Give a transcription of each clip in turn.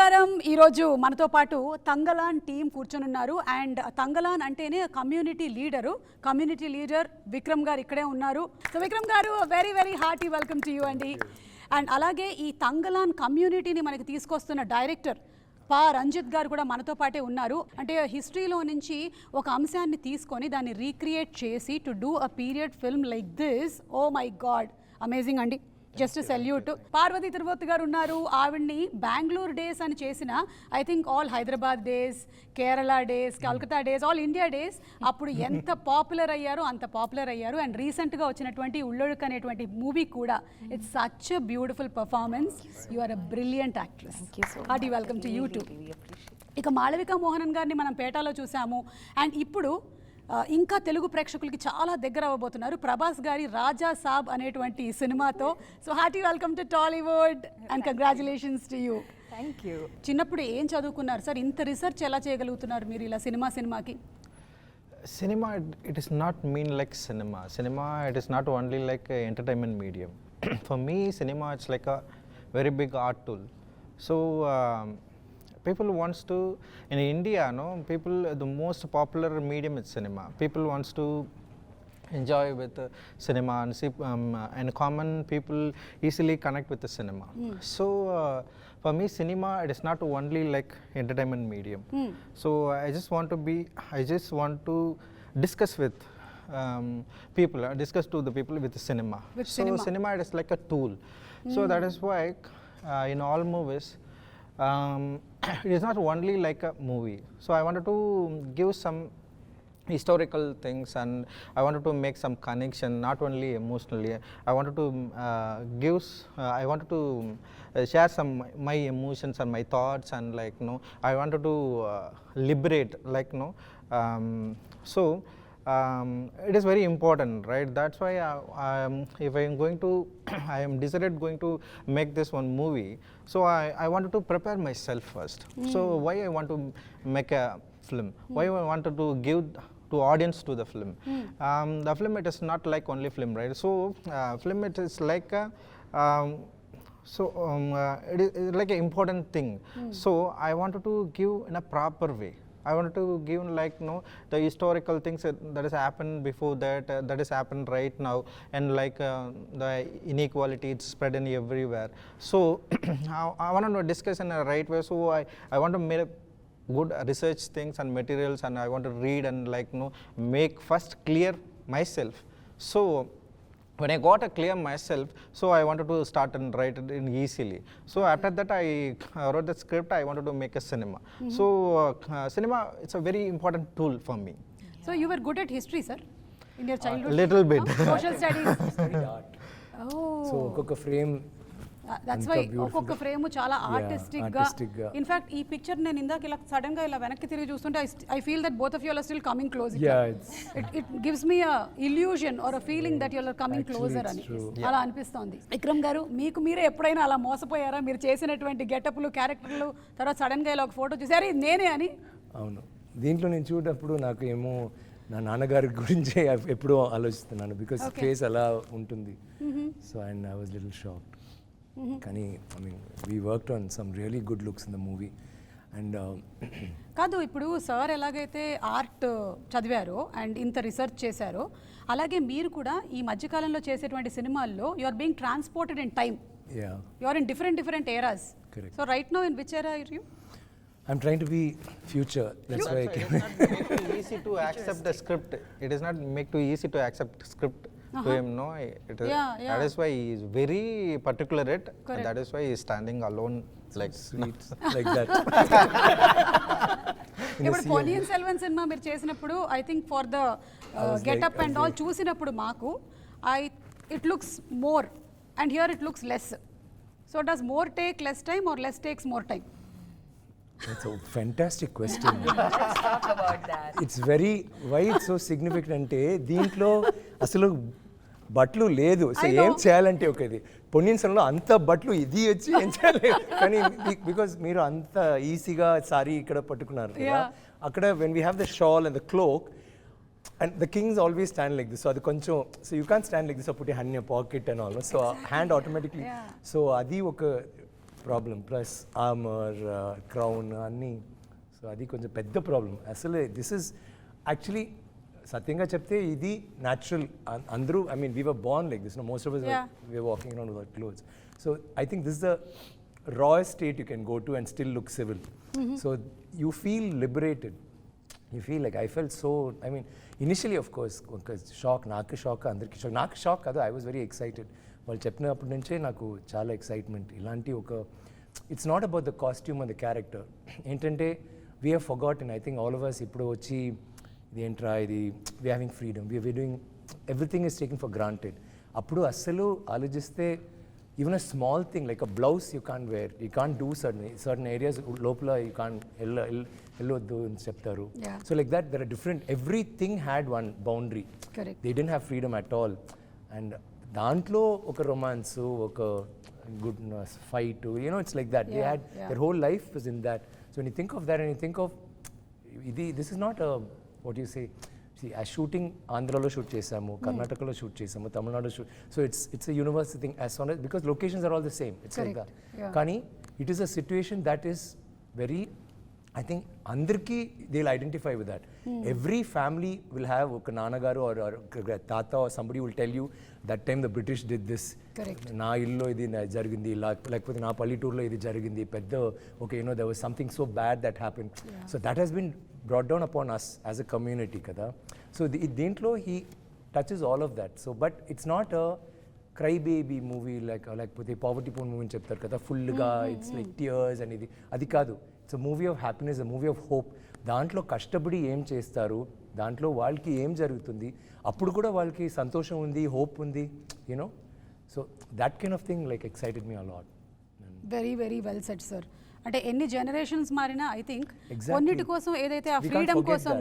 నమస్కారం. ఈరోజు మనతో పాటు తంగలాన్ టీం కూర్చొనున్నారు. అండ్ తంగలాన్ అంటేనే కమ్యూనిటీ లీడర్ విక్రమ్ గారు ఇక్కడే ఉన్నారు. So Vikram garu very very hearty welcome to you అండి. అండ్ అలాగే ఈ తంగలాన్ కమ్యూనిటీని మనకి తీసుకొస్తున్న డైరెక్టర్ పా రంజిత్ గారు కూడా మనతో పాటే ఉన్నారు. అంటే హిస్టరీలో నుంచి ఒక అంశాన్ని తీసుకొని దాన్ని రీక్రియేట్ చేసి to do a period film like this, oh my God, amazing అండి. Just salute. పార్వతి తిరుపతి గారు ఉన్నారు. ఆవిడ్ని బెంగళూరు డేస్ అని చేసిన I think all Hyderabad days, Kerala days, Calcutta days, all India days అప్పుడు ఎంత పాపులర్ అయ్యారో అంత పాపులర్ అయ్యారు. అండ్ రీసెంట్గా వచ్చినటువంటి ఉళ్ళొడుక్ అనేటువంటి మూవీ కూడా it's such a beautiful performance. You are a brilliant actress. Hearty welcome to you too. ఇక మాళవిక మోహనన్ గారిని మనం పేటాలో చూసాము. అండ్ ఇప్పుడు ఇంకా తెలుగు ప్రేక్షకులకి చాలా దగ్గర అవ్వబోతున్నారు ప్రభాస్ గారి రాజా సాబ్ అనేటువంటి సినిమాతో. So hearty welcome to Tollywood and congratulations to you. Thank you. చిన్నప్పుడు ఏం చదువుకున్నారు సార్? ఇంత రీసెర్చ్ ఎలా చేయగలుగుతున్నారు మీరు ఇలా సినిమాకి? Cinema, it is not mean like cinema. Cinema, it is not only like a entertainment medium. For me, cinema, it's like a very big art tool. So, people wants to, in India, no, people, the most popular medium is cinema. People wants to enjoy with cinema and see, and common people easily connect with the cinema. So, for me, cinema, it is not only like entertainment medium. So, I just want to discuss with people, discuss to the people with the cinema. Cinema, it is like a tool. So, that is why in all movies, it is not only like a movie. So I wanted to give some historical things, and I wanted to make some connection, not only emotionally. I wanted to share some my emotions and my thoughts, and like I wanted to liberate, like it is very important, right? That's why if I am going to I am decided going to make this one movie, so I wanted to prepare myself first. So why I want to make a film, why I wanted to give to audience to the film. The film, it is not like only film, right? So film, it is like a it is like an important thing. So I wanted to give in a proper way. I wanted to give like the historical things that has happened before that has happened right now, and like the inequality, it's spread in everywhere. So I want to discuss in a right way. So I want to make good research things and materials, and I want to read and like make first clear myself. So when I got a clear myself, so I wanted to start and write it in easily. So after that, I wrote the script. I wanted to make a cinema. So cinema, it's a very important tool for me. So you were good at history, sir, in your childhood? Little bit. Social studies. Studied art. Oh. So ఒక్కొక్క frame that's why ఒక్కొక్క frame చాలా artistic గా. In fact ఈ picture నేను ఇందాక ఇలా sudden గా ఇలా వెనక్కి తిరిగి చూస్తుంటే I feel that both of you are still coming close. It gives me a illusion or a feeling that you are coming closer అని అలా అనిపిస్తోంది. విక్రమ్ గారు, మీకు మీరే ఎప్పుడైనా అలా మోసపోయారా? మీరు చేసినటువంటి గెటప్లు, క్యారెక్టర్లు, తర్వాత సడన్ గా ఇలా ఒక ఫోటో చూసారు ఇది నేనే అని? అవును, దీంట్లో నేను చూడప్పుడు నాకు ఏమో నా నాన్నగారి గురించి ఎప్పుడూ ఆలోచిస్తున్నాను, బికాస్ ఫేస్ అలా ఉంటుంది. So and I was little shocked. కానీ I mean we worked on some really good looks in the movie. And కాదు, ఇప్పుడు సార్ ఎలాగైతే ఆర్ట్ చదివారో అండ్ ఇంత రీసెర్చ్ చేశారో, అలాగే మీరు కూడా ఈ మధ్యకాలంలో చేసేటువంటి సినిమాల్లో you are being transported in time. You are in different eras. So right now in which era are you? I'm trying to be future. That's why I can. It is not make too easy to accept the script. It is not make too easy to accept script to him. No, it is, that is why he is very particular at, and that is why he is standing alone like sweet like that. ఇప్పుడు పొన్నియిన్ సెల్వన్ సినిమా మీరు చేసినప్పుడు I think for the getup and all చూసినప్పుడు మాకు it looks more and here it looks less. So does more take less time or less takes more time? That's a fantastic question. Let's talk about that. It's very, why it's so significant అంటే దీంట్లో అసలు బట్టలు లేదు. So ఏం చేయాలంటే ఒకది పొన్నియిన్ సెల్వన్లో అంత బట్టలు ఇది వచ్చి ఏం చేయాలి, కానీ బికాజ్ మీరు అంత ఈజీగా సారీ ఇక్కడ పట్టుకున్నారు కదా, అక్కడ when we have the shawl and the cloak and the kings always stand like this. So అది కొంచెం, so you can stand like this, put hand in your pocket and all, so hand automatically. So అది ఒక problem plus armour crown అన్నీ so అది కొంచెం పెద్ద problem అసలు this is actually సత్యంగా చెప్తే ఇది న్యాచురల్ అందరూ I mean we were born like this most of we were walking around without clothes. So I think this is the rawest state you can go to and still look civil. So you feel liberated. You feel like I felt so, I mean, initially of course, shock, నాకు shock అందరికీ shock నాకు shock కాదు I was very excited వాళ్ళు చెప్పినప్పటి నుంచే నాకు చాలా excitement ఇలాంటి ఒక it's not about the costume and the character ఏంటంటే we have forgotten I think all of us ఇప్పుడు వచ్చి ఇది ఏంట్రా ఇది we having freedom we doing everything is taking for granted అప్పుడు అస్సలు ఆలోచిస్తే even a small thing like a blouse you can't wear you can't do certain areas లోపల you can't వెళ్ళొద్దు అని చెప్తారు so like that there are different everything had one boundary they didn't have freedom at all and దాంట్లో ఒక romance ఒక good fight you know it's like that they had their whole life was in that so when you think of that and you think of ఇది this is not what you say ఆ shooting ఆంధ్రాలో shoot చేసాము కర్ణాటకలో shoot చేసాము Tamil Nadu shoot so it's a universal thing as సాన్ because locations are all the same it's like that కానీ it is a situation that is very I think అందరికీ they will identify with that every family will have ఒక నాన్నగారు or తాత or somebody will tell you that time the British did this నా ఇల్లు ఇది జరిగింది లేకపోతే నా పల్లెటూరులో ఇది జరిగింది పెద్ద okay you know there was something so bad that happen so that he's been brought down upon us as a community kada so deentlo he touches all of that so but it's not a cry baby movie like pothe poverty porn movie cheptaru kada full ga it's like tears and idi adi kaadu it's a movie of happiness a movie of hope దాంట్లో కష్టపడి ఏం చేస్తారు దాంట్లో వాళ్ళకి ఏం జరుగుతుంది అప్పుడు కూడా వాళ్ళకి సంతోషం ఉంది హోప్ ఉంది you know so that kind of thing like excited me a lot very very well set sir అంటే ఎన్ని జనరేషన్స్ మారినా ఐ థింక్ కొన్నిటి కోసం ఏదైతే ఆ ఫ్రీడమ్ కోసం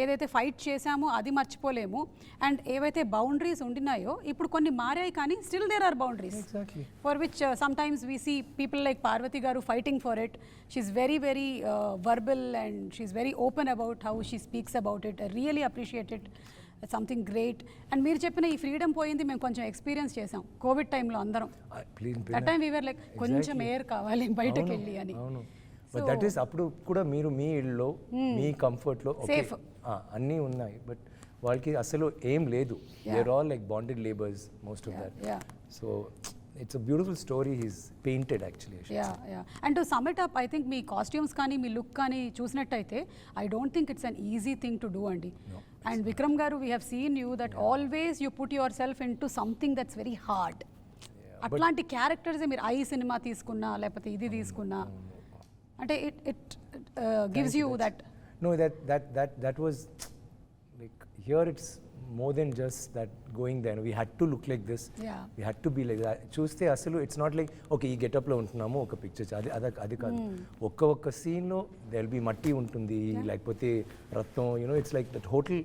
ఏదైతే ఫైట్ చేశామో అది మర్చిపోలేము అండ్ ఏవైతే బౌండరీస్ ఉండినాయో ఇప్పుడు కొన్ని మారాయి కానీ still there are boundaries for which sometimes we see people like Parvati garu fighting for it she's very very verbal and she's very open about how she speaks about it really appreciate it something great and మీరు చెప్పిన ఈ freedom పోయింది మేము కొంచెం experience చేసాం Covid టైంలో అందరం that time we are like కొంచెం ఎయిర్ కావాలి బయటకు వెళ్ళి అని బట్ దట్ ఈస్ అప్పుడు కూడా మీరు మీ ఇళ్ళలో మీ కంఫర్ట్లో సేఫ్ అన్నీ ఉన్నాయి బట్ వాళ్ళకి అసలు ఏం లేదు there all like bonded labours most of that so it's a beautiful story he's painted actually and to sum it up I think మీ కాస్ట్యూమ్స్ కానీ మీ లుక్ కానీ చూసినట్టయితే I don't think it's an easy thing to do అండి and Vikram garu we have seen you that always you put yourself into something that's very hard అట్లాంటి characters మీరు I సినిమా తీసుకున్నా లేకపోతే ఇది తీసుకున్నా అంటే it gives you that no that was like here it's more than just that going there we had to look like this we had to be like that చూస్తే అసలు ఇట్స్ నాట్ లైక్ ఓకే ఈ గెటప్లో ఉంటున్నాము ఒక picture అది కాదు ఒక్క సీన్లో దెర్ విల్ బి మట్టి ఉంటుంది లేకపోతే రక్తం you know it's like that hotel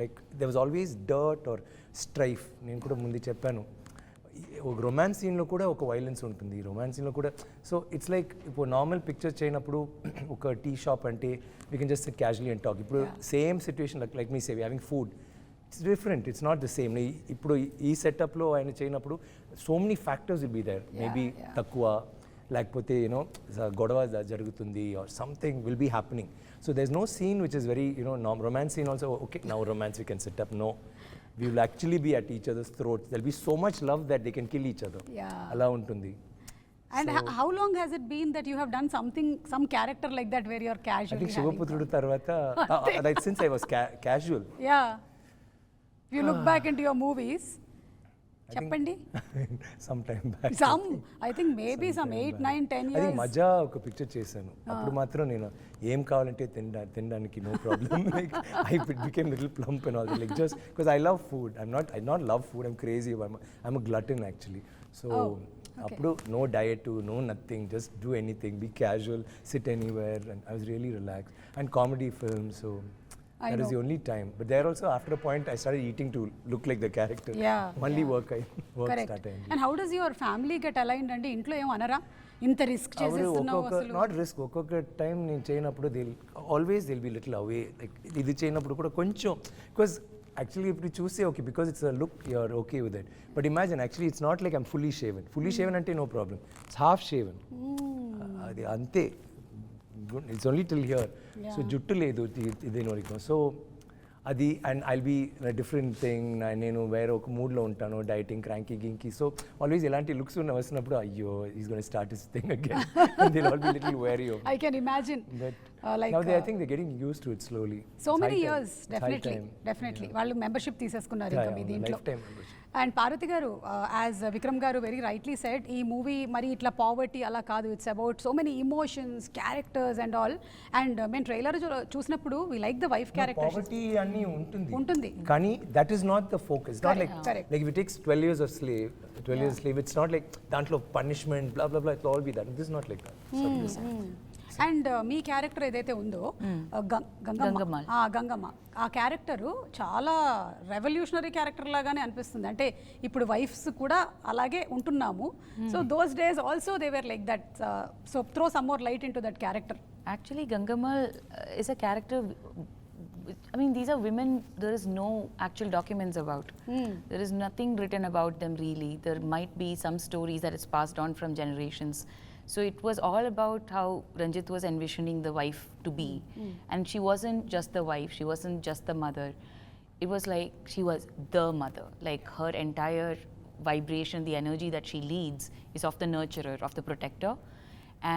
like there was always dirt or strife నేను కూడా ముందు చెప్పాను ఒక రొమాన్స్ సీన్లో కూడా ఒక వైలెన్స్ ఉంటుంది రొమాన్స్ సీన్లో కూడా సో ఇట్స్ లైక్ ఇప్పుడు నార్మల్ పిక్చర్ చేయనప్పుడు ఒక టీ షాప్ అంటే we can just casually and talk ఇప్పుడు same situation like me say having food it's different it's not the same ఇప్పుడు ఈ సెటప్లో ఆయన చేయనప్పుడు so many factors will be there maybe తక్కువ లేకపోతే యూనో గొడవ జరుగుతుంది or something will be happening so there is no scene which is very you know romance scene also okay now romance we can set up no we will actually be at each other's throats there will be so much love that they can kill each other ala untundi and how long has it been that you have done some character like that where you are casually I think Shivaputrudu tarvata like since I was casual you look back into your movies చెప్పండి some time back I think maybe some 8 9 10 years అది మజా ఒక picture చేశాను అప్పుడు మాత్రం నేను ఏం కావాలంటే తినడానికి no problem like I became little plump and all that like just because I love food I not love food I'm crazy I'm a glutton actually so అప్పుడు no diet no nothing just do anything be casual sit anywhere and I was really relaxed and comedy films so that is the only time but there also after a point I started eating to look like the character only work start and how does your family get aligned andi intlo em anara inta risk చేసేస్తున్నావు అసలు not risk ఒక్కొక్క time నేను చేయనప్పుడు they'll be little away like ఇది చేయనప్పుడు కూడా కొంచెం because actually if you choose say okay because it's a look you're okay with it, but imagine actually it's not like I'm fully shaven. Fully shaven ante no problem, it's half shaven. అది అంతే, it's only till here. So జుట్టు లేదు ఇదే నోరికో, so అది and I'll be different thing. నేను వేరే ఒక మూడ్లో ఉంటాను, డైటింగ్ క్రాంకీ గింకీ. సో ఆల్వేస్ ఇలాంటి లుక్స్ వస్తున్నప్పుడు అయ్యో is gonna start his thing again, they all be little very off. I can imagine. Like now I think they're getting used to it slowly. So many years, definitely. వాళ్ళు membership తీసేసుకున్నారు ఇంకా మీ దీంట్లో. And Parvati గారు, as Vikram garu very rightly said, ఈ movie మరి ఇట్లా poverty అలా కాదు, it's about so many emotions, characters and all. And మేము ట్రైలర్ చూసినప్పుడు we like the wife character. Poverty అన్ని ఉంటుంది కానీ that is not the focus. Not like like it takes 12 years of slave, 12 years slave, it's not like దాంట్లో punishment blah blah blah, it all be that. This is not like that. And మీ character ఏదైతే ఉందో గంగమ్మ, ఆ character చాలా revolutionary character లాగానే అనిపిస్తుంది. అంటే ఇప్పుడు వైఫ్స్ కూడా అలాగే ఉంటున్నాము. So those days also they were like that. So throw some more light in to that character. Actually, Gangamma is a character. I mean, these are women there is no actual documents about. There is nothing written about them really. There might be some stories that is passed on from generations. So it was all about how Ranjit was envisioning the wife to be. And she wasn't just the wife, she wasn't just the mother. It was like she was the mother. Like her entire vibration, the energy that she leads is of the nurturer, of the protector.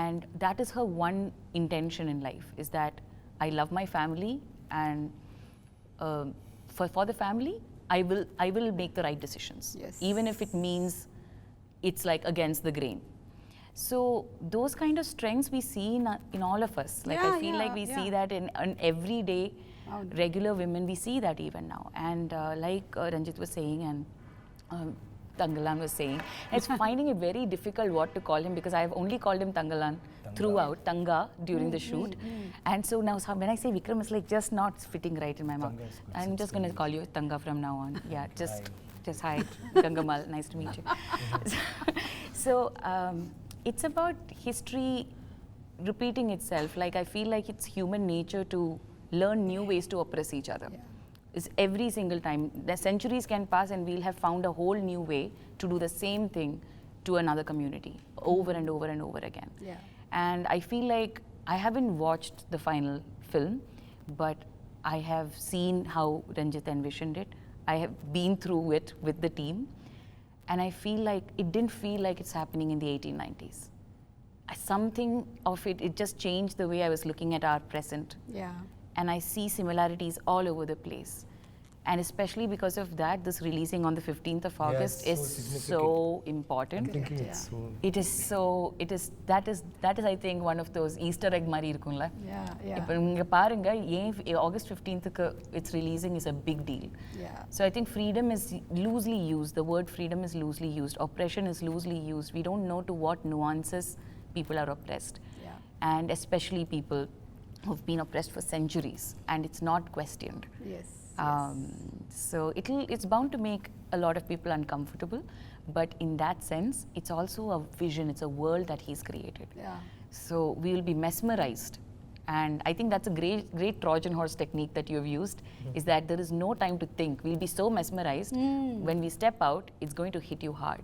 And that is her one intention in life, is that I love my family, and for the family, I will make the right decisions. Yes. Even if it means it's like against the grain. So those kind of strengths we see in all of us. Like I feel like we see that in everyday regular women. We see that even now. And like Ranjit was saying and Tangalan was saying, it's finding it very difficult what to call him, because I've only called him Tangalan throughout, Tanga, during the shoot. And so now when I say Vikram, it's like just not fitting right in my mouth. I'm just going to call you Tanga from now on. Yeah, just hi, Gangamal, nice to meet you. So it's about history repeating itself. Like I feel like it's human nature to learn new ways to oppress each other. It's every single time. The centuries can pass and we'll have found a whole new way to do the same thing to another community over and over and over again. And I feel like I haven't watched the final film, but I have seen how Ranjit envisioned it. I have been through it with the team. And I feel like it didn't feel like it's happening in the 1890s. Something of it just changed the way I was looking at our present. Yeah. And I see similarities all over the place. And especially because of that, this releasing on the 15th of August is so important. It is so, that is I think one of those Easter egg mari irukumla. Ipo inga paarenga August 15th it's releasing is a big deal. So I think freedom is loosely used. The word freedom is loosely used. Oppression is loosely used. We don't know to what nuances people are oppressed. And especially people who've been oppressed for centuries, and it's not questioned. So it's bound to make a lot of people uncomfortable, but in that sense, it's also a vision, it's a world that he's created. So we will be mesmerized. And I think that's a great Trojan horse technique that you have used, is that there is no time to think. We'll be so mesmerized. When we step out, it's going to hit you hard.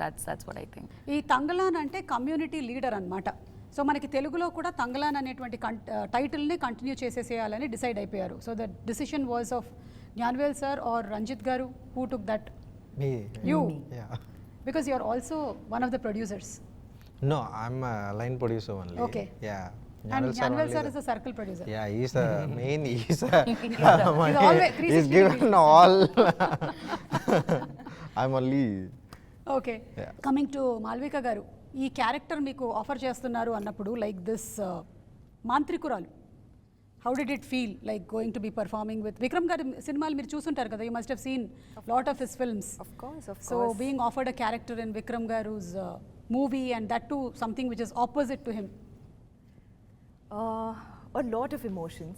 That's what I think. ఈ తంగలాన్ అంటే community leader అన్నమాట. So మనకి తెలుగులో కూడా తంగలాన్ అనేటువంటి టైటిల్ని continue చేసేసేయాలని decide అయిపోయారు. So the decision was of Gnanavel sir or Ranjith garu, who took that? Me. You? Yeah. Because you are also one of the producers. No, I'm a line producer only. Okay. Yeah. And Gnanvel sir is a circle producer. Yeah, he's the main. He's always 360 he's given all. I'm only. Okay. Coming to Malvika garu, ఈ character మీకు offer చేస్తున్నారు అన్నప్పుడు like this మాంత్రికురాలు, how did it feel like going to be performing with Vikram గారి సినిమాలు మీరు చూసుంటారు కదా, you must have seen lot of his films. Of course. So being offered a character in Vikram గారు's movie and that to something which is opposite to him. A lot of emotions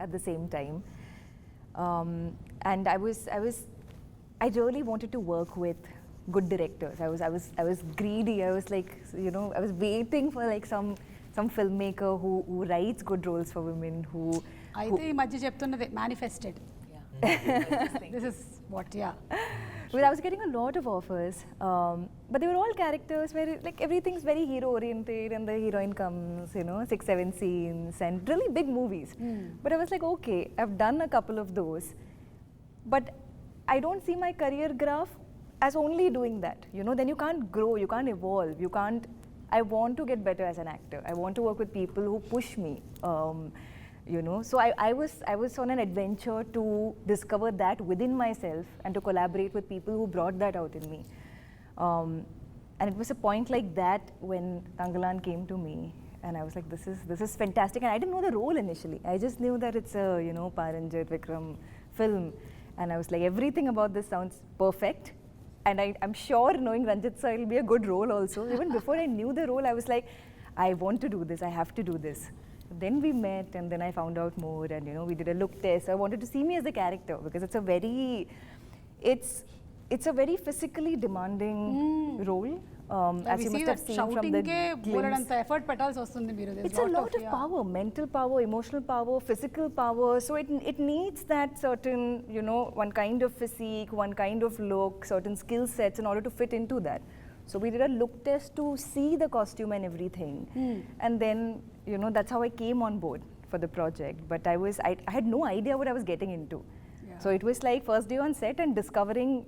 at the same time, and I really wanted to work with good directors. I was greedy. I was like, you know, I was waiting for like some filmmaker who writes good roles for women, who అయితే ఈ మధ్య చెప్తున్నదే manifested. This is what, yeah. Well, I was getting a lot of offers, but they were all characters where like everything's very hero oriented, and the heroine comes, 6-7 scenes, and really big movies. But I was like, okay, I've done a couple of those, but I don't see my career graph as only doing that. Then you can't grow, you can't evolve, you can't. I want to get better as an actor. I want to work with people who push me. So I was on an adventure to discover that within myself and to collaborate with people who brought that out in me. And it was a point like that when Tangalan came to me, and I was like, this is fantastic. And I didn't know the role initially. I just knew that it's a Paranjit Vikram film, and I was like, everything about this sounds perfect. And I'm sure knowing Ranjit sir, it'll be a good role also. Even before I knew the role, I was like, I want to do this. I have to do this. Then we met, and then I found out more, and we did a look test. I wanted to see me as a character because it's a very physically demanding role. As you must have seen from the glimpse. effort petals vastundi meeru. It's a lot of power, mental power, emotional power, physical power. So it needs that certain, one kind of physique, one kind of look, certain skill sets in order to fit into that. So we did a look test to see the costume and everything. And then, that's how I came on board for the project. But I had no idea what I was getting into. Yeah. So it was like first day on set and discovering,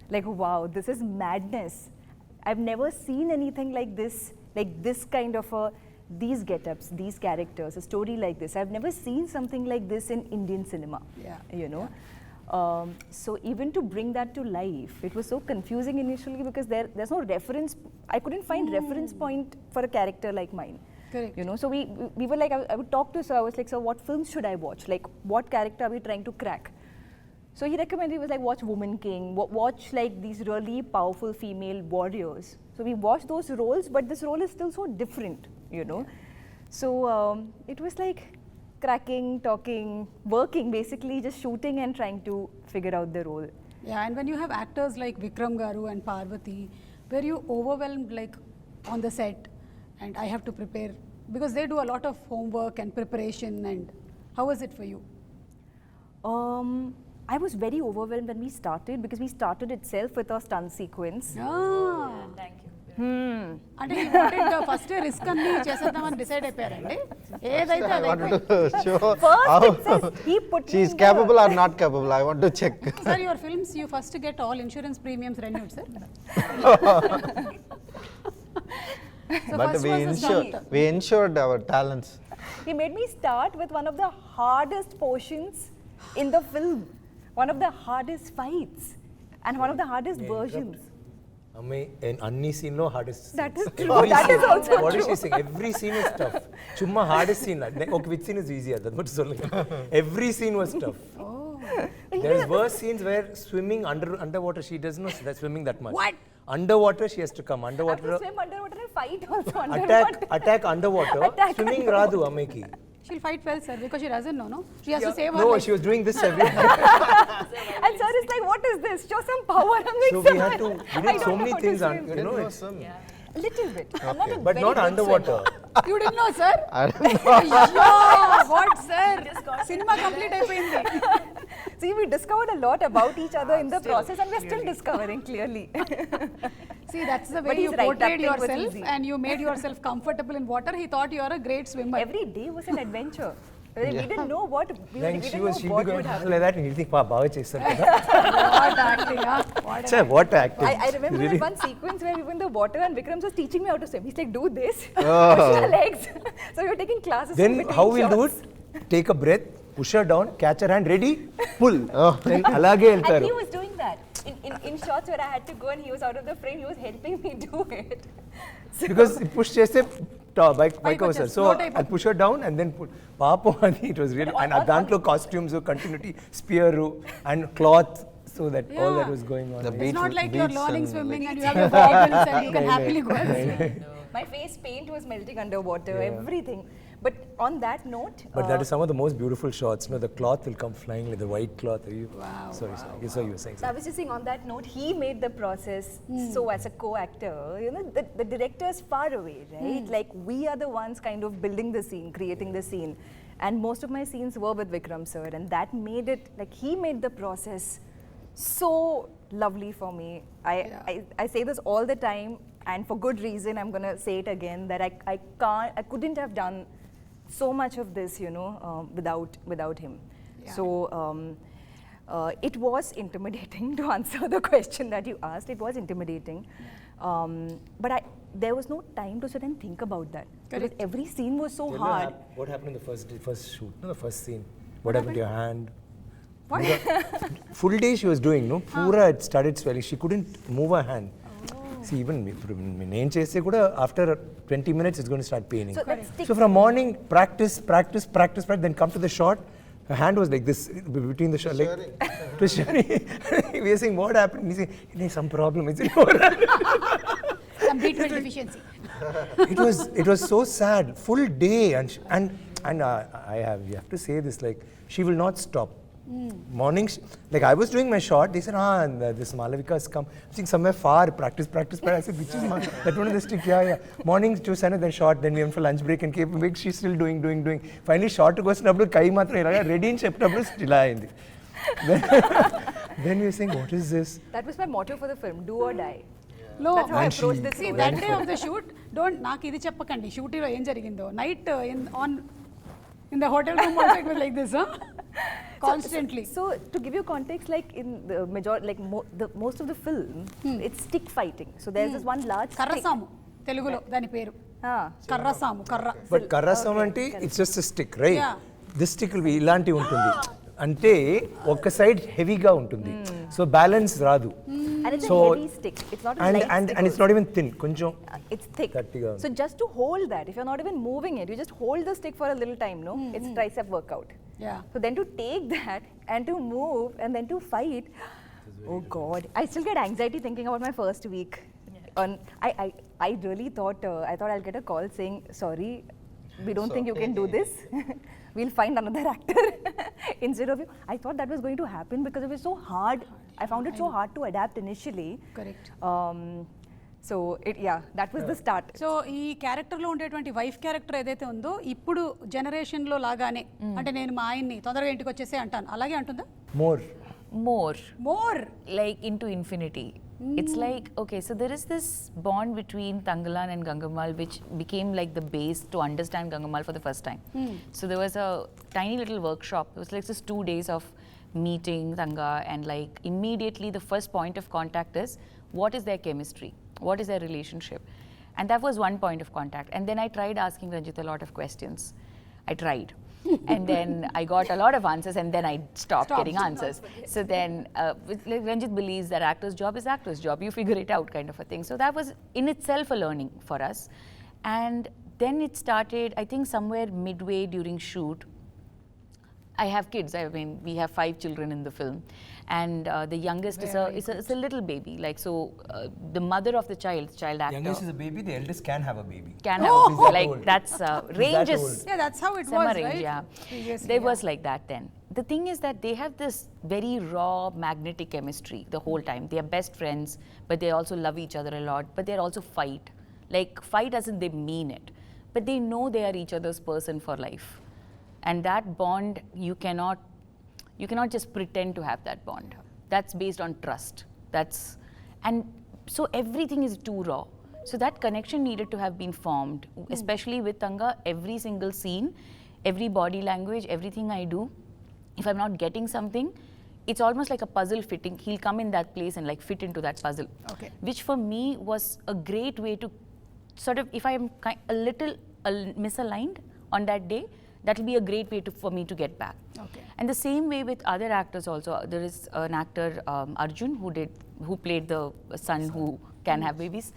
like, wow, this is madness. I've never seen anything like this kind of these get-ups, these characters, a story like this. I've never seen something like this in Indian cinema, So even to bring that to life, it was so confusing initially because there's no reference. I couldn't find reference point for a character like mine. Correct. So we were like, I would talk to sir, I was like, sir, what films should I watch? Like, what character are we trying to crack? So he recommended, he was like, watch Woman King, watch like these really powerful female warriors. So we watched those roles, but this role is still so different, So it was like cracking, talking, working, basically just shooting and trying to figure out the role. Yeah, and when you have actors like Vikram Garu and Parvati, were you overwhelmed like on the set and I have to prepare? Because they do a lot of homework and preparation, and how was it for you? I was very overwhelmed when we started because we started itself with a stunt sequence. Thank you. అంటే ఈ wanted first risk అన్ని చేసేద్దామని decide అయిపోయారండి ఏదైతే I అది wanted to show First how it says he put me she is in capable or not capable. I want to check. Sir your films you first get all insurance premiums renewed sir But we ensured our talents. He made me start with one of the hardest portions in the film, one of the hardest fights, and one of the hardest versions. And any scene no hardest. That is true. That is also What true. is she saying? Every scene is tough. Chumma hardest scene. Okay, which scene is easier? That's what solling. Every scene was tough. There's worse scenes where swimming underwater, she doesn't know that's swimming that much. What? Underwater, she has to come. I have Underwater, to swim underwater and fight also underwater. attack underwater. Attack Swimming radu ameki. she'll fight well sir because she doesn't know, no? She has to save her No, life. she was doing this every And sir is like, what is this? Show some power. I'm like, So sir, we had to, I we did don't so know many how to things, swim. it's- A little bit. I'm not a but very not good underwater. swimmer. You didn't know, sir? I don't know. Ayyoo, what, sir? Cinema complete అయిపోయింది. See, we discovered a lot about each other in the process, and we're still discovering clearly. See, that's the But way he's you right, portrayed that thing was yourself easy. and you made yourself comfortable in water. He thought you are a great swimmer. Every day was an adventure. We didn't know what Then we she'd didn't be know what going would happen. like that and you'd think, baga chesaru kada. What acting, huh? What Chai, what acting. I remember Really? one sequence where we were in the water and Vikram was teaching me how to swim. He's like, do this, Oh. push your legs. So we were taking classes. Then in between how we'll do shots. it? Take a breath, push her down, catch her hand, ready, pull. Oh. Then alage And eltaru. he was doing that. In shots where I had to go and he was out of the frame, he was helping me do it. So Because it push cheste bike వచ్చేసి so float I'll push her down and then pull. Papo ani it was really and dantlo costumes continuity spear and cloth so that all that Yeah. was going on. The Yeah. beach It's not like you're beach learning and swimming like- and you have your goggles and you can happily go and swim. my face paint was melting underwater, everything. But on that note, But that is some of the most beautiful shots. You know, the cloth will come flying like the white cloth. Wow, Sorry. So you were saying so I was just saying on that note, he made the process so as a co-actor, the director is far away, right? Like we are the ones kind of building the scene, creating the scene. And most of my scenes were with Vikram sir, and that made it, like, he made the process so lovely for me. I say this all the time, and for good reason. I'm going to say it again, that I couldn't have done so much of this, you know, without him. So it was intimidating, to answer the question that you asked. It was intimidating, but there was no time to sit and think about that. Because every scene was so hard. What happened in the first shoot? No, the first scene. What happened to your hand? What? Full day she was doing, no? Pura it started swelling. She couldn't move her hand. See, even నేను చేస్తే కూడా after 20 minutes it's going to start paining. So from morning practice, then come to the shot. Her hand was like this between the shot, like it was shiny. We were saying, what happened? He said, some problem. It's in your hand. Some B12 deficiency. It was so sad. Full day, and you have to say this, like, she will not stop. Mornings, like, I was doing my shot, they said, this Malavika's come. I think somewhere far, practice. I said, which is that one of the stick, yeah. Mornings to Sana, then shot, then we went for lunch break and came back, she's still doing. Finally, shot goes to Kai Matra, ready in Cheptablu, still ayindi. Then we were saying, what is this? That was my motto for the film, do or die. No, That's how I approached this. see, that day of the shoot, నాకు ఇది చెప్పకండి షూటింగ్లో ఏం జరిగిందో night in the hotel room also it was like this, huh? Constantly. So to give you context, like in the majority, like most of the film, it's stick fighting. So there's this one large stick. కర్రసాము తెలుగులో దాని పేరు కర్రసాము But karrasam ante, it's just a stick, right? Yeah. This stick will be ఇలాంటి ఉంటుంది. అంటే ఒక side హెవీగా ఉంటుంది. So balance రాదు. And it's So- a heavy stick. It's not a light stick. And it's not even thin. కొంచెం It's thick. గట్టిగా ఉంది. So just to hold that, if you're not even moving it, you just hold the stick for a little time, no? It's tricep workout. Yeah. So then to take that and to move and then to fight, oh God, I still get anxiety thinking about my first week. I really thought I'll get a call saying, sorry, we don't think you can do this. We'll find another actor instead of you. I thought that was going to happen because it was so hard. I found it so hard to adapt initially. Correct. So that was the start. So ఈ క్యారెక్టర్లో ఉండేటువంటి wife character ఏదైతే ఉందో ఇప్పుడు జనరేషన్లో లాగానే అంటే నేను మా ఆయన్ని తొందరగా ఇంటికి వచ్చేసే anటాను అలాగే అంటుందా More like into infinity. It's like, okay, so there is this bond between Tangalan and Gangamal which became like the base to understand Gangamal for the first time. So there was a tiny little workshop. It was like just 2 days of meeting Tanga, and like immediately the first point of contact is, what is their chemistry? What is their relationship? And that was one point of contact. And then I tried asking Ranjit a lot of questions. I tried. And then I got a lot of answers, and then I stopped getting answers. So then like Ranjit believes that actor's job is actor's job. You figure it out, kind of a thing. So that was in itself a learning for us. And then it started, I think somewhere midway during shoot, I have kids. I mean, we have 5 children in the film, and the youngest is a little baby. Like so, the mother of the child actor. Youngest is a baby, the eldest can have a baby. Can have a baby. Like that's ranges. Yeah, that's how it Summer was, range, right? yeah. Previously, There yeah. was like that then. The thing is that they have this very raw magnetic chemistry the whole time. They are best friends, but they also love each other a lot. But they also fight. Like fight doesn't they mean it, but they know they are each other's person for life. And that bond, you cannot just pretend to have that bond. That's based on trust. And so everything is too raw. So that connection needed to have been formed, especially with Tanga. Every single scene, every body language, everything I do, if I'm not getting something, it's almost like a puzzle fitting. He'll come in that place and like fit into that puzzle. Okay. Which for me was a great way to sort of, if I am a little misaligned on that day, that will be a great way for me to get back. Okay. And the same way with other actors also. There is an actor, Arjun, who played the son who can have babies.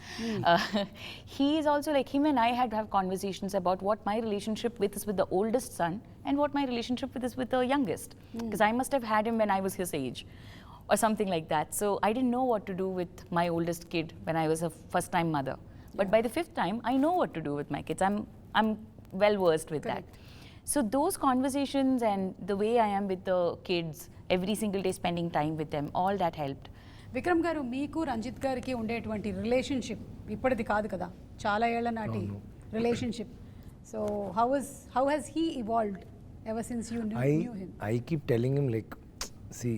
He is also like, him and I had to have conversations about what my relationship is with the oldest son and what my relationship is with the youngest. Because I must have had him when I was his age or something like that. So I didn't know what to do with my oldest kid when I was a first-time mother. But by the 5th time, I know what to do with my kids. I'm well versed with that. So those conversations and the way I am with the kids, every single day spending time with them, all that helped. Vikram గారు మీకు రంజిత్ గారికి ఉండేటువంటి relationship ఇప్పటిది కాదు కదా చాలా ఏళ్ల నాటి relationship so how he's he evolved ever since you knew him? I keep telling him like, see,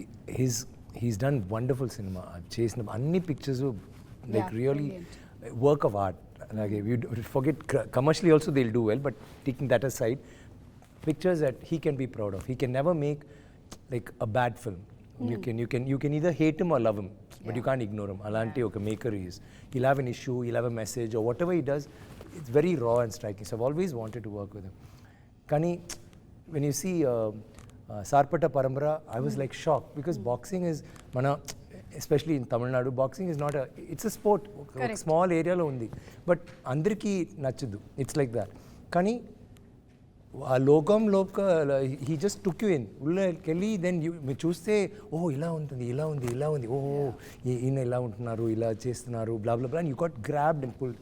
he's done wonderful cinema. చేసిన అన్ని pictures like Yeah, really brilliant. work of art. Like if you forget commercially also they'll do well, but taking that aside, pictures that he can be proud of. He can never make like a bad film. You can either hate him or love him, but you can't ignore him. Alanti oka maker he is. He'll have an issue, he'll have a message, or whatever he does, it's very raw and striking. So I've always wanted to work with him. Kani, when you see Sarpata Parambara, I was like shocked because boxing is mana, especially in Tamil Nadu, boxing is not it's a sport. Correct. Small area lo undi, but andariki nachadu. It's like that. Kani ఆ లోకంలో he just took you in ఉళ్ళకెళ్ళి then మీరు చూస్తే ఓహో ఇలా ఉంటుంది ఇలా ఉంది ఇలా ఉంది ఓహో ఈయన ఇలా ఉంటున్నారు ఇలా చేస్తున్నారు blah blah blah and you got grabbed and pulled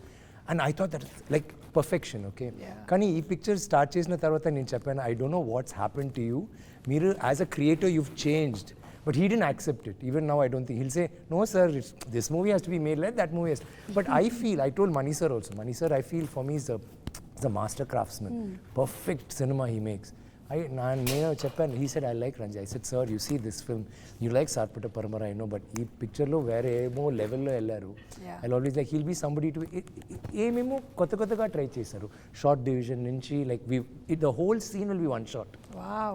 and I thought that like perfection okay కానీ ఈ పిక్చర్ స్టార్ట్ చేసిన తర్వాత నేను చెప్పాను I don't know what's happen to you మీరు as a creator you've changed but he didn't accept it. Even now I don't think he'll say no sir, this movie has to be made like that movie has to. But I told Mani sir also, Mani sir I feel for me is a master craftsman. Perfect cinema he makes. నేను చెప్పాను, he said I like Ranjay. I said sir, you see this film, you like Sarpata Paramara, I know, but ఈ పిక్చర్లో వేరే ఏమో లెవెల్లో వెళ్ళారు. I'll always like he'll be somebody to ఏమేమో కొత్తగా ట్రై చేశారు. షార్ట్ డివిజన్ నుంచి like the whole scene will be one shot. Wow.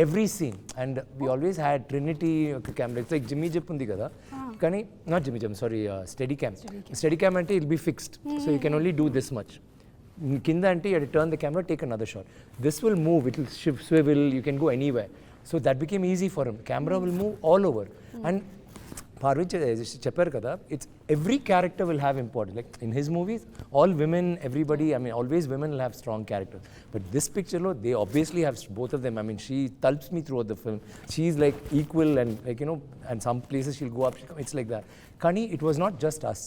Every scene, and we always had Trinity camera. It's like Jimmy Jip undi kada, kani not Jimmy Jim, sorry, Steadicam ante it'll be fixed, so you can only do this much. Kinda ante you have to turn the camera, take another shot. This will move, it will swivel, you can go anywhere. So that became easy for him. Camera will move all over, and Parveen చెప్పారు కదా, it's every character will have importance. Like in his movies, all women, everybody, I mean, always women will have strong characters. But this picture, they obviously have both of them. I mean, she tulps me throughout the film. She's like equal and like, you know, and some places she'll go up, it's like that. Kani, it was not just us.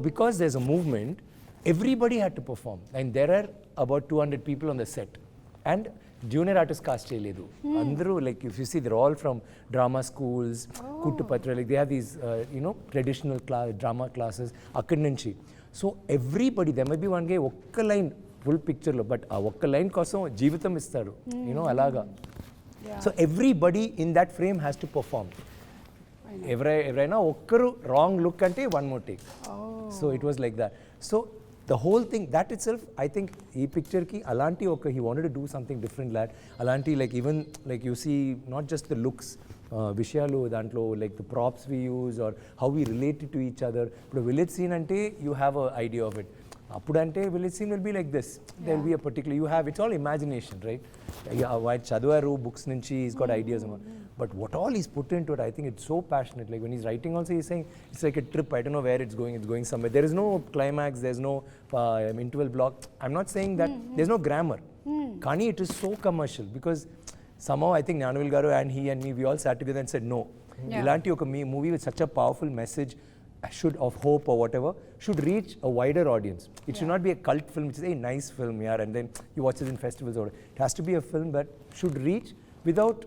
Because there's a movement, everybody had to perform. And there are about 200 people on the set. And junior artist cast చేయలేదు అందరూ like if you see they're all from drama schools Kuttupatra, like they have these you know traditional drama classes అక్కడి నుంచి. So everybody, there may be one guy ఒక్క line full పిక్చర్లో, but ఆ ఒక్క line కోసం జీవితం ఇస్తారు, యూనో అలాగా. So everybody in that frame has to perform. ఎవరైనా ఒక్కరు రాంగ్ లుక్ అంటే one more take. So it was like that. So the whole thing, that itself, I think ee picture ki alanti oka he wanted to do something different lad. Alanti like even like you see not just the looks, vishayalu dantlo, like the props we use or how we relate to each other. But village scene ante you have a idea of it. Apudante village scene will be like this. There will be a particular, you have, it's all imagination, right? Why chadvaru books nunchi he's got ideas. But what all he's put into it, I think it's so passionate. Like when he's writing also, he's saying it's like a trip. I don't know where it's going somewhere. There is no climax, there's no interval block. I'm not saying that there's no grammar. Kani, it is so commercial because somehow I think Gnanavel Garu and he and me, we all sat together and said no. Ilanti oka movie with such a powerful message should, of hope or whatever, should reach a wider audience. It should not be a cult film, which is a nice film, yeah, and then you watch it in festivals or whatever. It has to be a film that should reach without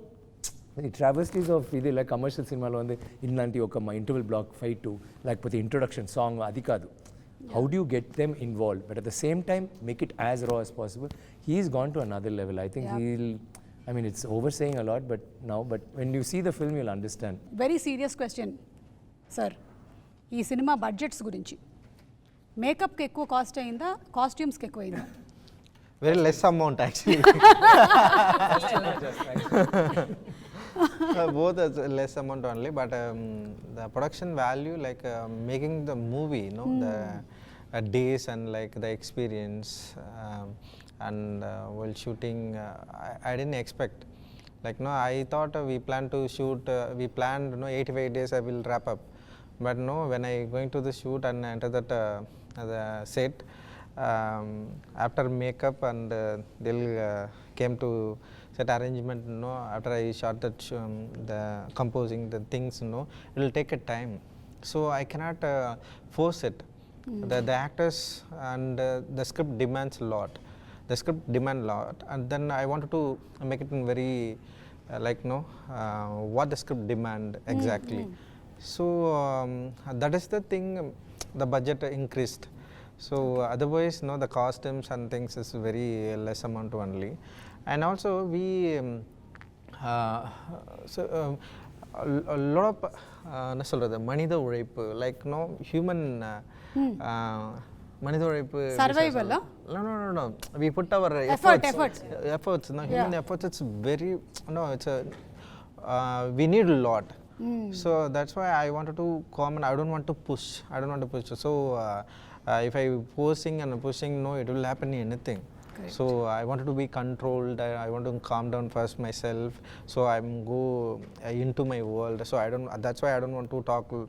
the travesties of either like commercial cinema lo ande illanti oka interval block fight to like the introduction song adi kadu. How do you get them involved, but at the same time make it as raw as possible? He's gone to another level. I think he'll, I mean, it's oversaying a lot, but when you see the film you'll understand. Very serious question, sir. ఈ cinema budgets గురించి, మేకప్కి ఎక్కువ cost అయిందా, కాస్ట్యూమ్స్కి ఎక్కువ అయిందా? Very less amount actually. Both less amount only, but the production value, like making the movie, you know, the days and like the experience and while shooting, I didn't expect. Like no, I thought we planned to shoot, we planned 85 days I will wrap up. But no, when I going to the shoot and enter that the set, after makeup and they'll came to set arrangement, after I shot that the composing the things, it will take a time. So I cannot force it. The actors and the script demands a lot. The script demand a lot, and then I wanted to make it in very what the script demand exactly. So that is the thing, the budget increased. So otherwise the costumes and things is very less amount only. and also we so a lot of என்ன சொல்றது மனித உழைப்பு like no human மனித உழைப்பு Survival, huh? no we put our efforts no human efforts, it's very no it's a we need a lot. So that's why I wanted to comment. I don't want to push. So if I pushing, no, it will happen anything. Correct. So I wanted to be controlled. I want to calm down first myself. So I'm go into my world. So that's why I don't want to talk a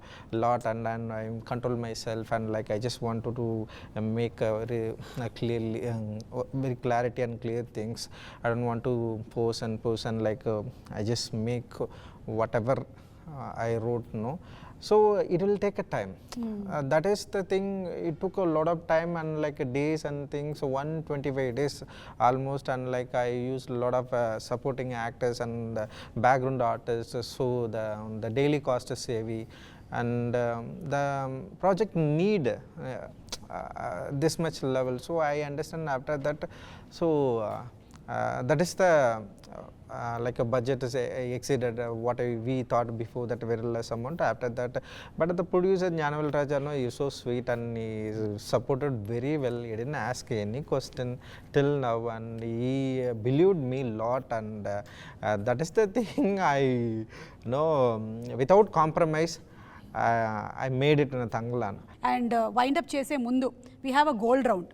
lot, and I control myself, and like I just wanted to make very clearly very clarity and clear things. I don't want to push and like I just make whatever I wrote, no. So it will take a time. That is the thing. It took a lot of time and like days and things. So 125 days almost, and like I used a lot of supporting actors and background artists. So the daily cost is heavy, and the project need this much level. So I understand after that. So that is the like a budget is exceeded what we thought before, that very less amount after that. But the producer Gnanavel Raja, no, he is so sweet and he supported very well. He didn't ask any question till now, and he believed me a lot, and that is the thing. I know without compromise I made it in a Tangalan. And wind up chese mundu we have a gold round.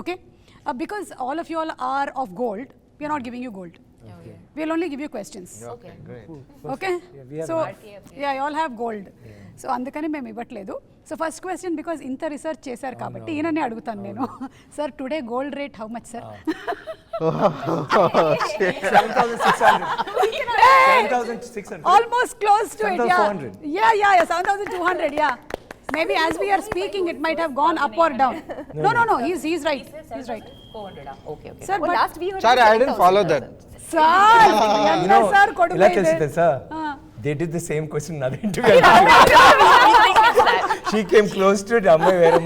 Okay, because all of you all are of gold, we are not giving you gold. Okay. We will only give you questions. Okay, great. Okay, we so yeah, you all have gold. So అందుకని మేము ఇవ్వట్లేదు. So first question, because ఇంత research చేశారు కాబట్టి ఈయననే అడుగుతాను నేను. Sir today gold rate how much sir? 7,600. Almost close to it. 7,400. Yeah, 7,200. Yeah. Maybe as we are speaking, it might have gone up or down. No. He's right. He's right. 400. Okay. Sir, Well, but last we heard Sorry, I didn't follow that. sir, sir, ఇలా తెలిసిందే sir, they did the same question in other interview. She came close to it. అమ్మాయి వేరే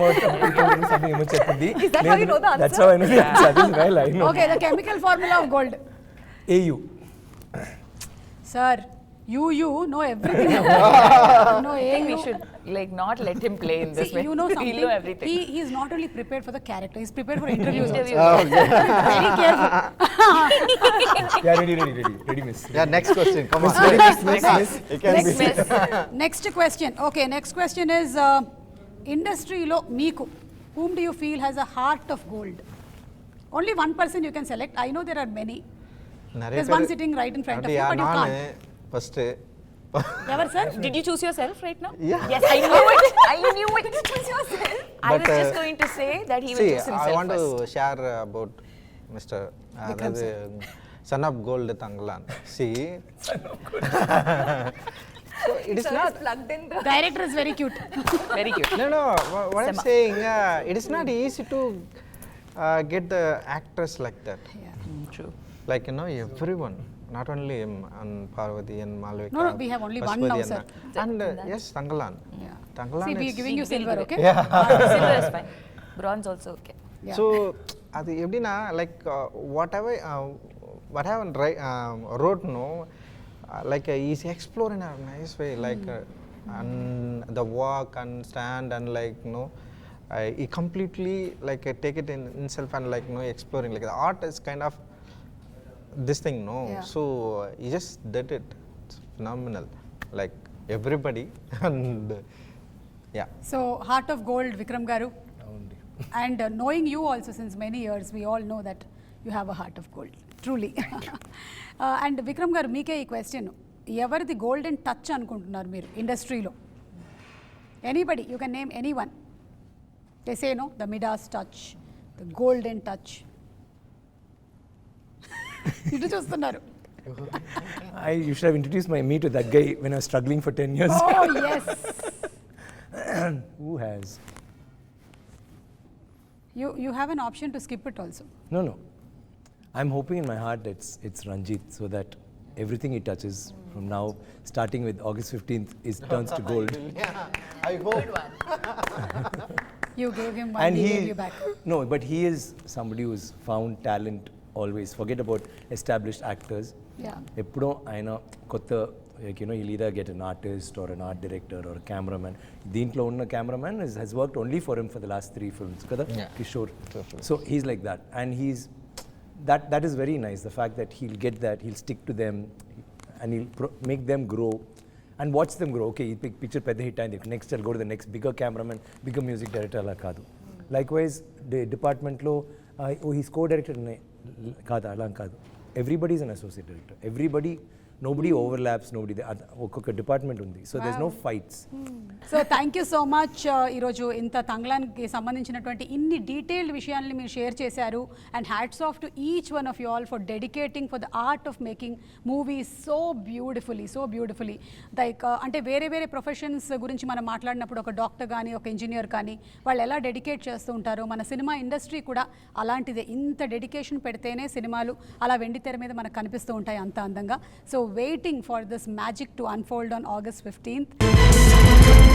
something ఏమో చెప్పింది. Is that how you know the answer? That's how I know the answer. That is well, I know. Okay, the chemical formula of gold. AU. Sir, you know everything. No, I think we should like not let him play in this See, way. you know something. He'll know everything. He is not only prepared for the character, he's prepared for interviews. Interviews. Also. Very careful. Yeah, ready, miss. Yeah, next question. Come on. Miss. You can Next be. miss. Next question. Okay, next question is industry lo meeku, whom do you feel has a heart of gold? Only one person you can select. I know there are many. There's one sitting right in front of you, but you can't. First Ever, sir? Did you choose yourself right now? Yeah. Yes, I knew it. Did you choose yourself? I was But, just going to say that he will see, choose himself I want first. to share about Mr. Vikram sir. Son of Gold Tangalan. See, so it is not. plugged in the Director is very cute. Very cute. No. What I'm Sema. saying, it is not easy to get the actors like that. True. Like everyone. Not only Parvati and Malvika. No, we have only one now, sir. And yes, Tangalan. Yeah. Tangalan See, we are giving you silver, okay? Silver is fine. Bronze also okay. Yeah. So அது எப்படின்னா like whatever what I wrote, no, like he's exploring in a nice way, like and the walk and stand and like he completely like take it in himself and like exploring, like the art is kind of this thing, no. Yeah. So he just did it. It's phenomenal, like everybody. And yeah, So, heart of gold, Vikram Garu. And knowing you also since many years, we all know that you have a heart of gold, truly. And Vikram Garu, meeke ee question, evaridi golden touch anukuntunnaru meer industry lo? Anybody, you can name anyone. They say no, the Midas touch, the golden touch. ఇటు చూస్తున్నారు. You should have introduced me to that guy when I was struggling for 10 years. Oh yes. Who has? You have an option to skip it also. No. I'm hoping in my heart it's Ranjit, so that everything he touches from now, starting with August 15th, turns to gold. yeah, I hope. You gave him one, And he gave you back. no, but he is somebody who's found talent always forget about established actors. Yeah. ఎప్పుడో ఆయన కొత్త like you know you'll either get an artist or an art director or a cameraman. దీంట్లో ఉన్న cameraman has worked only for him for the last 3 films kada Yeah. Kishore. So he's like that, and he's that is very nice, the fact that he'll get that, he'll stick to them and he'll make them grow and watch them grow. Okay, ఈ picture పెద్ద hit అయింది, next I'll go to the next bigger cameraman, bigger music director అలా కాదు. Likewise డిపార్ట్మెంట్లో he's co-director కాదు, అలా కాదు. Everybody is an associate director. Nobody overlaps, ఒక్కొక్క డిపార్ట్మెంట్ ఉంది. So there's no fights. So thank you so much ఈరోజు ఇంత తంగ్లాన్కి సంబంధించినటువంటి ఇన్ని డీటెయిల్డ్ విషయాల్ని మీరు షేర్ చేశారు. And hats off to each one of you all for dedicating for the art of making movies so beautifully like అంటే వేరే professions గురించి మనం మాట్లాడినప్పుడు ఒక డాక్టర్ కానీ ఒక ఇంజనీర్ కానీ వాళ్ళు ఎలా డెడికేట్ చేస్తూ ఉంటారో మన సినిమా ఇండస్ట్రీ కూడా అలాంటిదే. ఇంత డెడికేషన్ పెడితేనే సినిమాలు అలా వెండి తెర మీద మనకు కనిపిస్తూ ఉంటాయి అంత అందంగా. So waiting for this magic to unfold on August 15th.